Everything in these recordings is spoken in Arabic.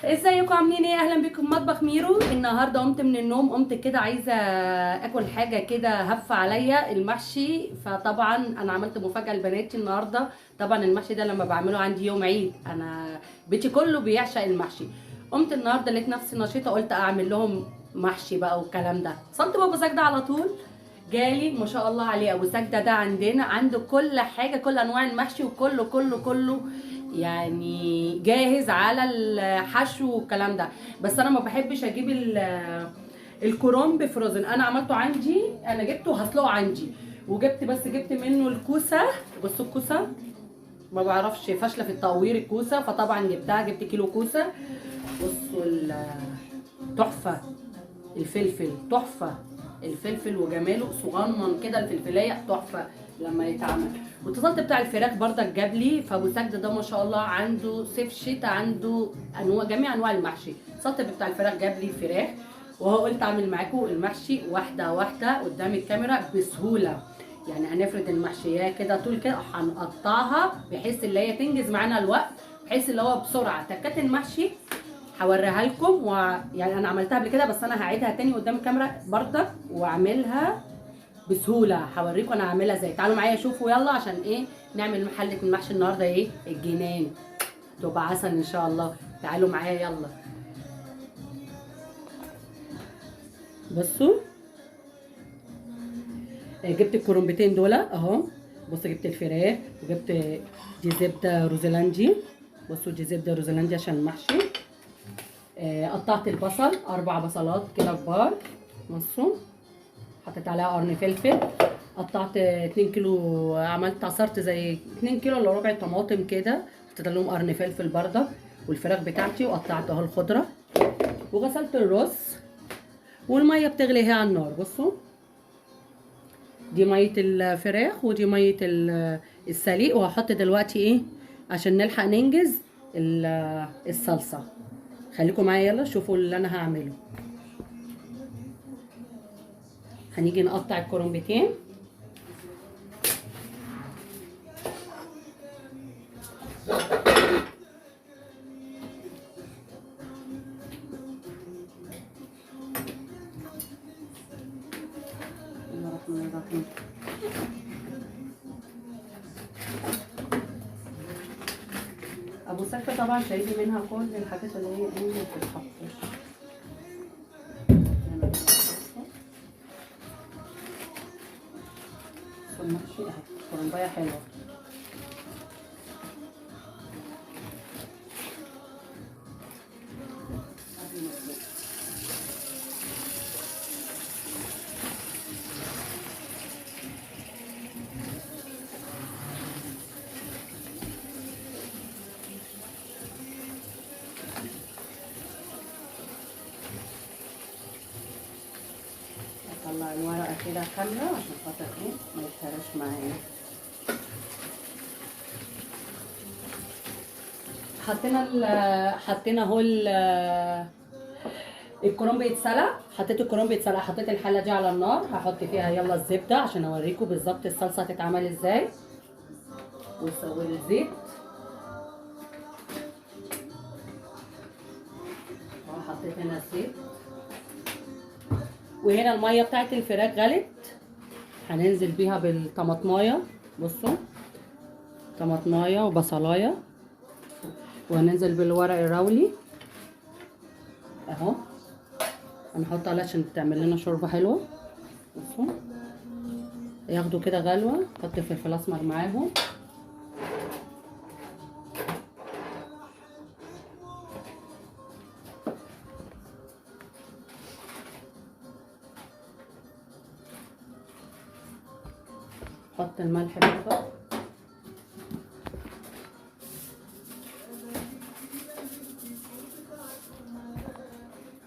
ازيكم عاملين ايه؟ اهلا بكم مطبخ ميرو. النهارده قمت من النوم، قمت كده عايزه اكل حاجه كده هفه عليا المحشي. فطبعا انا عملت مفاجاه لبناتي النهارده. طبعا المحشي ده لما بعمله عندي يوم عيد، انا بيتي كله بيعشق المحشي. قمت النهارده لقيت نفسي نشيطه، قلت اعمل لهم محشي بقى والكلام ده. صلت بابا سجده على طول جالي ما شاء الله عليه. ابو سجده ده عندنا عنده كل حاجه، كل انواع المحشي، وكله كله كله يعني جاهز على الحشو والكلام ده. بس انا ما بحبش اجيب الكرنب فروزن. انا عملته عندي، انا جبته هسلقه عندي، وجبت بس جبت منه الكوسه. بصوا الكوسه ما بعرفش، فاشله في التقوير الكوسه، فطبعا جبت كيلو كوسه. بصوا تحفه الفلفل، تحفه الفلفل وجماله صغنن كده، الفلفلايه تحفه لما يتعمل. واتصلت بتاع الفراخ بردك جاب لي، فابو سجد ده ما شاء الله عنده صيف شتاء، عنده جميع انواع المحشي. اتصلت بتاع الفراخ جاب لي الفراخ، وهو قلت اعمل معاكم المحشي واحده واحده قدام الكاميرا بسهوله. يعني هنفرد المحشيات كده طول كده، هنقطعها بحيث اللي هي تنجز معانا الوقت، بحيث اللي هو بسرعه تكات المحشي هوريها لكم. ويعني انا عملتها قبل كده، بس انا هعيدها تاني قدام الكاميرا بردك واعملها بسهوله. هوريكم انا هعملها ازاي، تعالوا معايا شوفوا يلا، عشان ايه نعمل محله المحشي النهارده، ايه الجنان تبقى عسل ان شاء الله. تعالوا معايا يلا. بصوا جبت الكرنبتين دول اهو. بصوا جبت الفراخ، وجبت دي زبده روزلاندي. بصوا دي زبده روزلاندي عشان المحشي. قطعت البصل 4 بصلات كده كبار. بصوا حطيت عليها قرن فلفل. قطعت 2 كيلو، عصرت زي 2 كيلو الا ربع طماطم كده، حطيت لهم قرن فلفل برده. والفراخ بتاعتي وقطعت اهو الخضره، وغسلت الرز. والميه بتغلي اهي على النار. بصوا دي ميه الفراخ ودي ميه السليق. وهحط دلوقتي ايه عشان نلحق ننجز الصلصه. خليكم معايا يلا شوفوا اللي انا هعمله. هنيجي نقطع الكرنبتين. ابو سكه طبعا شايلي منها كل الحاجات اللي هي ايه ما بتتحطش. المحشي اهي كرنبايه حلوه. اطلع الورقه كده كامله عشان خاطر ايه ما يتهرش معايا. حطينا اهو الكرنب يتسلق. حطيت الكرنب يتسلق، حطيت الحله دي على النار، هحط فيها يلا الزبده عشان اوريكم بالظبط الصلصه هتتعمل ازاي. والزيت اهو، حطيت هنا الزيت. وهنا الميه بتاعت الفراخ غلت، هننزل بيها بالطماطمايه. بصوا طماطمايه وبصلايه، وهننزل بالورق الراولي اهو. هنحط عليها عشان تعمل لنا شوربه حلوه. بصوا ياخدوا كده غلوه. نحط فلفل اسمر معاهم. حط الملح برضه.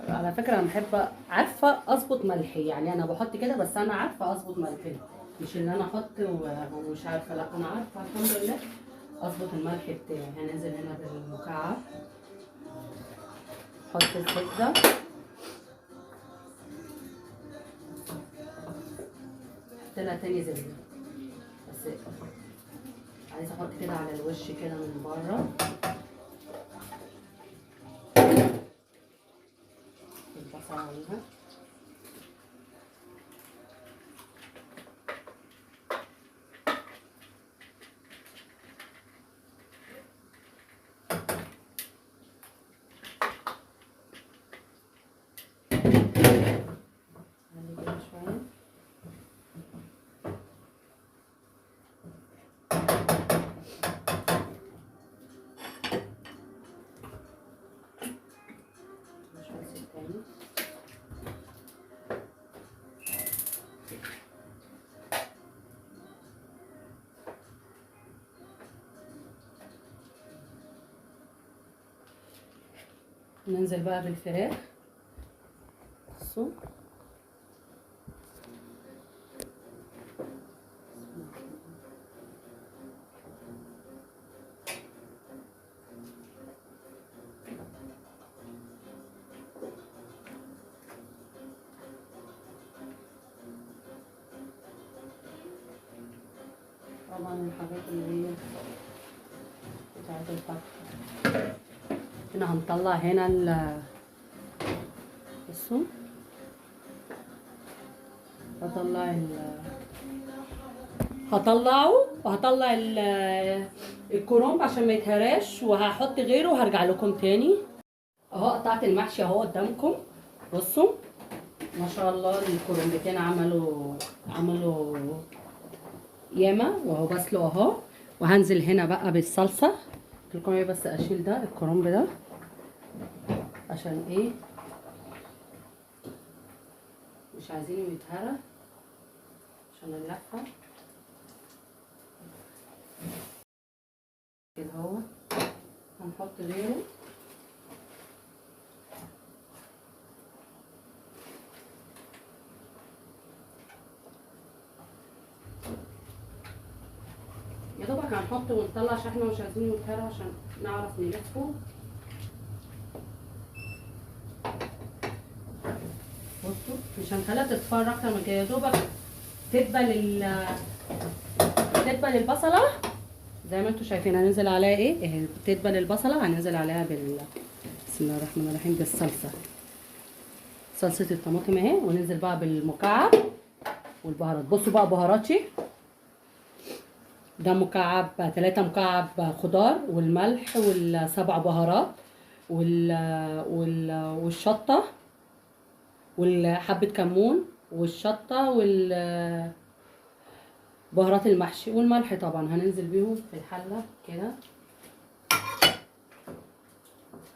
على فكره انا بحب عارفه اظبط ملحي، يعني انا بحط كده، بس انا عارفه اظبط ملحي، مش ان انا احط ومش عارفه. لا انا عارفه الحمد لله اظبط الملح بتاعي. هننزل هنا بالمكعب. حط الزبده. حط لها تاني زبده، بس عايزه احط كده على الوش كده من بره. عليها. ننزل بقى بالفراخ. بصوا طبعا الحاجات اللي هي بتاعت الطبخ. هنا هنطلع هنا بصوا هطلع الكرنب عشان ما يتهراش، وهحط غيره وهرجع لكم تاني. اهو قطعت المحشي اهو قدامكم. بصوا ما شاء الله الكرنبتين عملوا ياما، وهو بسلق اهو. وهنزل هنا بقى بالصلصه. قلت لكم ايه، بس اشيل ده الكرنب ده عشان ايه مش عايزينه يتهرى عشان اللفه كده. هو هنحط غيره. يا دوبك هنحط ونطلع عشان احنا مش عايزينه يتهرى عشان نعرف نلفه. بصوا مش هنخليها تصفر اكتر من كده، يا دوبك تدبل البصله زي ما انتم شايفين. هننزل عليها ايه تدبل البصله، هننزل عليها بسم الله الرحمن الرحيم بالصلصه، صلصه الطماطم اهي. وننزل بقى بالمكعب والبهارات. بصوا بقى بهاراتي، ده مكعب 3 مكعب خضار، والملح والسبع بهارات والشطه والحبه كمون والشطه بهارات المحشي والملح طبعا. هننزل بيهم في الحله كده.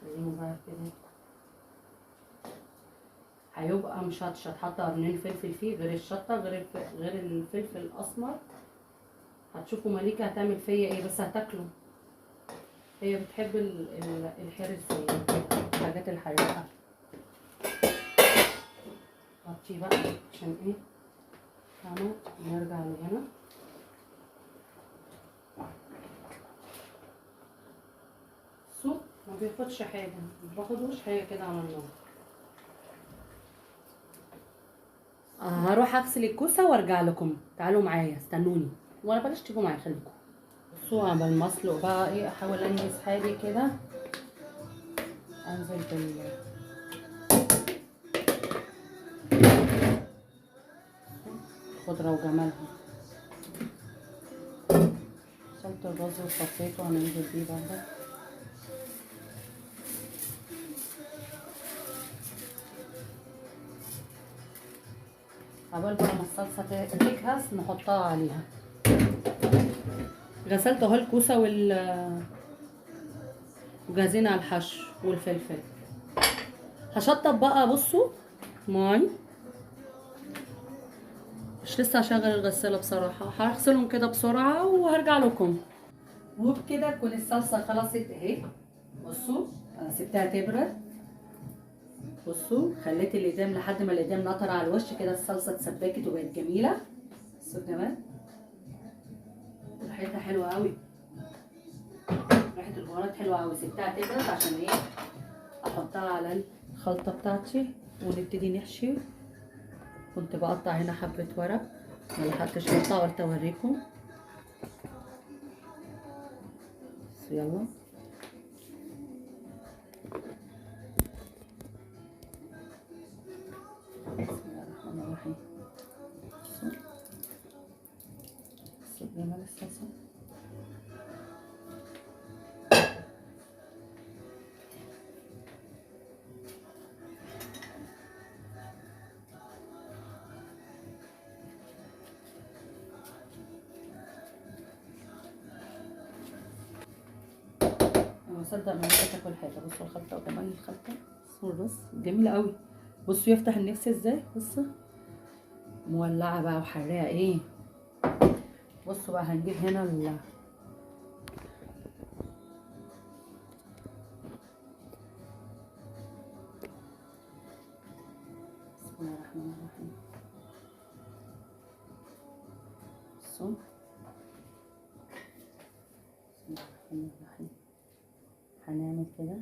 خليهم بقى كده. هيبقى مشطشط، حاطه قرنين فلفل فيه غير الشطه غير الفلفل الاسمر. هتشوفوا مليكه هتعمل فيا ايه، بس هتاكله. هي بتحب الحرز زي الحاجات الحراقه. غطيه بقى عشان ايه تمام. نرجع لهنا. السوق ما بياخدش حاجه، ما باخدوش حاجه كده على النار. هروح اغسل الكوسه وارجع لكم. تعالوا معايا استنوني، ولا بلاش تيجوا معايا خليكم. بصوا عمال ما اسلق بقى ايه، احاول انجز حالي كده. انزل خضره وجمالها. غسلت الرز وصفيته، هننزل بيه بقى. عبال بقى ما الصلصه تجهز نحطها عليها. غسلت اهو الكوسه وجاهزين على الحشو والفلفل. هشطب بقى. بصوا ماي مش لسه هشغل الغساله بصراحه، هغسلهم كده بسرعه وهرجع لكم. وبكده تكون الصلصه خلصت اهي. بصوا انا سبتها تبرد. بصوا خليت الايدام لحد ما الايدام نطر على الوش كده، الصلصه اتسبكت وبقت جميله. بصوا كمان ريحتها حلوه قوي، ريحه البهارات حلوه قوي. سبتها تبرد عشان ايه احطها على الخلطه بتاعتي ونبتدي نحشي. كنت بقطع هنا حبه ورق، ما لحقتش اقطع، قلت اوريكم. يلا مصدق ما نفسي تاكل حاجه. بصوا الخلطه وكمان الخلطه، بصوا الرز جميله قوي. بصوا يفتح النفس ازاي. بصوا مولعه بقى وحراقه ايه. بصوا بقى هنجيب هنا بسم الله الرحمن الرحيم. بصوا بسم الله الرحمن الرحيم. هنعمل كده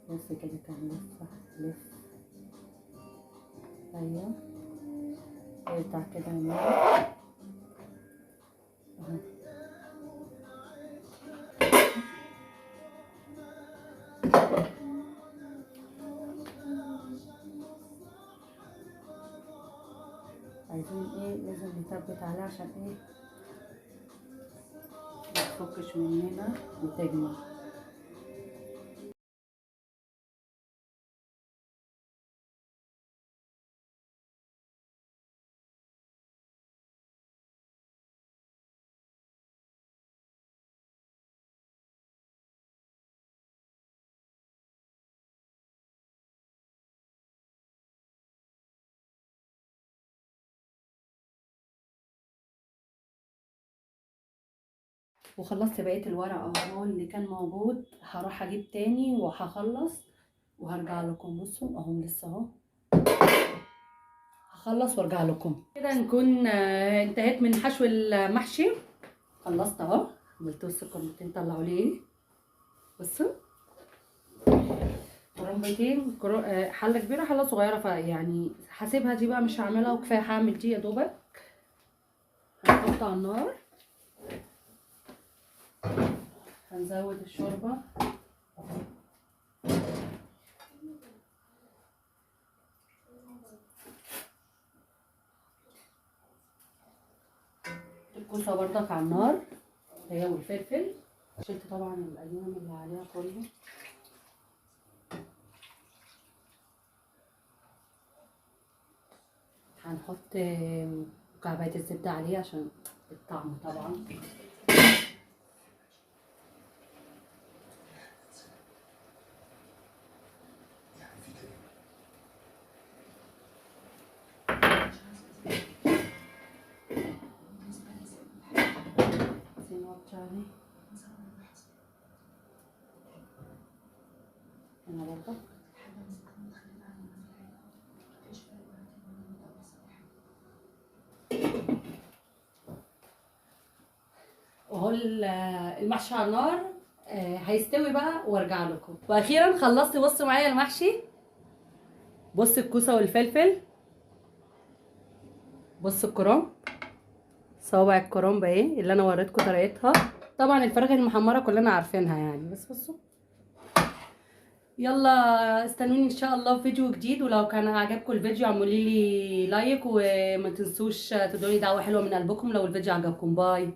بص كده كان لف ايوه يقطع كده النار اهو. عايزين ايه، لازم نثبت عليه عشان ايه متفكش مننا وتجمع. وخلصت بقيه الورق اهو اللي كان موجود. هروح اجيب تاني وهخلص وهرجع لكم. بصوا اهم لسه اهو، هخلص وارجع لكم. كده نكون انتهيت من حشو المحشي. خلصت اهو. عملت بصوا الكرنبتين طلعوا لي ايه. بصوا كرنبتين حله كبيره حله صغيره، فيعني هسيبها دي بقى مش هعملها وكفايه هعمل دي يا دوبك. هنحط على النار، هنزود الشوربه. الكوسه برضك على النار هي والفلفل. شلت طبعا الالومنيوم اللي عليها كله. هنحط مكعبات الزبده عليه عشان الطعم طبعا. عليه هنا برضه وهو المحشي على النار هيستوي بقى وارجع لكم. واخيرا خلصت. بصوا معايا المحشي. بص الكوسه والفلفل، بص الكرنب، صوابع الكرنب اهي اللي انا وريتكم طريقتها. طبعا الفراخ المحمره كلنا عارفينها يعني، بس بصوا. يلا استنوني ان شاء الله في فيديو جديد. ولو كان عجبكم الفيديو اعملوا لي لايك وما تنسوش تدوني دعوه حلوه من قلبكم لو الفيديو عجبكم. باي.